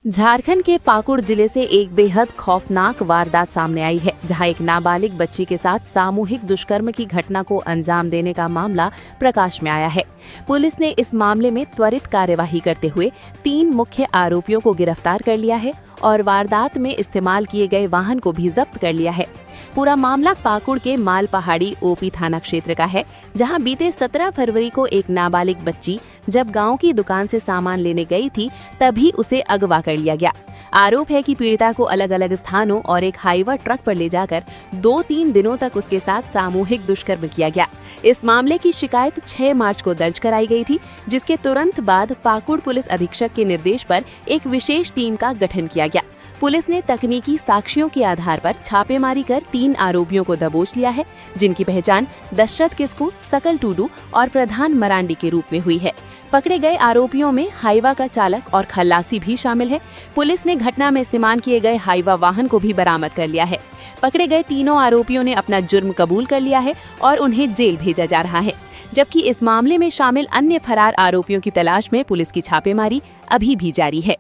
झारखंड के पाकुड़ जिले से एक बेहद खौफनाक वारदात सामने आई है, जहां एक नाबालिग बच्ची के साथ सामूहिक दुष्कर्म की घटना को अंजाम देने का मामला प्रकाश में आया है। पुलिस ने इस मामले में त्वरित कार्यवाही करते हुए 3 मुख्य आरोपियों को गिरफ्तार कर लिया है और वारदात में इस्तेमाल किए गए वाहन को भी जब्त कर लिया है। पूरा मामला पाकुड़ के माल पहाड़ी ओपी थाना क्षेत्र का है, जहां बीते 17 फरवरी को एक नाबालिग बच्ची जब गांव की दुकान से सामान लेने गई थी, तभी उसे अगवा कर लिया गया। आरोप है कि पीड़िता को अलग अलग स्थानों और एक हाईवा ट्रक पर ले जाकर 2-3 दिनों तक उसके साथ सामूहिक दुष्कर्म किया गया। इस मामले की शिकायत 6 मार्च को दर्ज कराई गई थी, जिसके तुरंत बाद पाकुड़ पुलिस अधीक्षक के निर्देश पर एक विशेष टीम का गठन किया गया। पुलिस ने तकनीकी साक्ष्यों के आधार पर छापेमारी कर 3 आरोपियों को दबोच लिया है, जिनकी पहचान दशरथ किस्कू, सकल टूडू और प्रधान मरांडी के रूप में हुई है। पकड़े गए आरोपियों में हाईवा का चालक और खल्लासी भी शामिल है। पुलिस ने घटना में इस्तेमाल किए गए हाईवा वाहन को भी बरामद कर लिया है। पकड़े गए तीनों आरोपियों ने अपना जुर्म कबूल कर लिया है और उन्हें जेल भेजा जा रहा है, जबकि इस मामले में शामिल अन्य फरार आरोपियों की तलाश में पुलिस की छापेमारी अभी भी जारी है।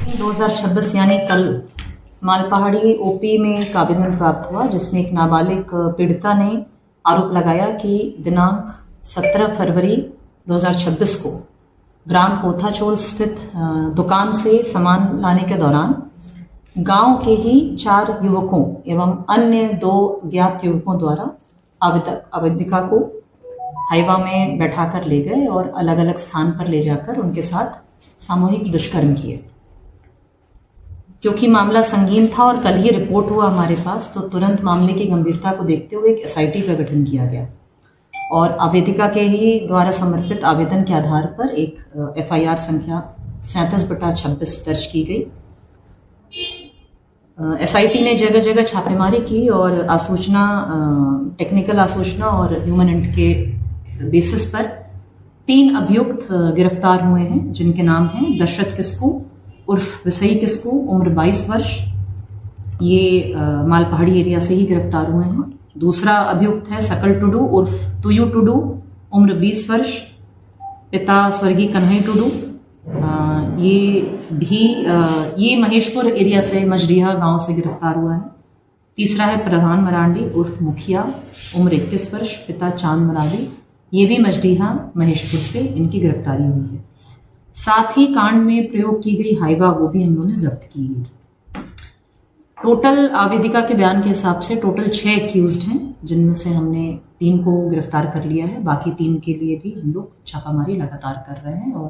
2026 यानी कल मालपहाड़ी ओपी में एक आवेदन प्राप्त हुआ, जिसमें एक नाबालिग पीड़िता ने आरोप लगाया कि दिनांक 17 फरवरी 2026 को ग्राम पोथाचोल स्थित दुकान से सामान लाने के दौरान गांव के ही 4 युवकों एवं अन्य 2 ज्ञात युवकों द्वारा आवेदिका को हाईवा में बैठाकर ले गए और अलग अलग स्थान पर ले जाकर उनके साथ सामूहिक दुष्कर्म किए। क्योंकि मामला संगीन था और कल ही रिपोर्ट हुआ हमारे पास, तो तुरंत मामले की गंभीरता को देखते हुए एक एसआईटी का गठन किया गया और आवेदिका के ही द्वारा समर्पित आवेदन के आधार पर एक एफआईआर संख्या 37/26 दर्ज की गई। एसआईटी ने जगह जगह छापेमारी की और टेक्निकल आसूचना और ह्यूमन एंड के बेसिस पर 3 अभियुक्त गिरफ्तार हुए हैं, जिनके नाम हैं दशरथ किस्कू उर्फ विसई किस्कू, उम्र 22 वर्ष, ये मालपहाड़ी एरिया से ही गिरफ्तार हुए हैं। दूसरा अभियुक्त है सकल टूडू उर्फ तुयू टूडू, उम्र 20 वर्ष, पिता स्वर्गीय कन्हई टूडू, ये महेशपुर एरिया से मजडीहा गांव से गिरफ्तार हुआ है। तीसरा है प्रधान मरांडी उर्फ मुखिया, उम्र 21 वर्ष, पिता चांद मरांडी, ये भी मजडीहा महेशपुर से इनकी गिरफ्तारी हुई है। साथ ही कांड में प्रयोग की गई हाईवा वो भी हम लोगों ने जब्त की है। टोटल आवेदिका के बयान के हिसाब से टोटल 6 एक्यूज्ड हैं, जिनमें से हमने 3 को गिरफ्तार कर लिया है। बाकी 3 के लिए भी हम लोग छापामारी लगातार कर रहे हैं और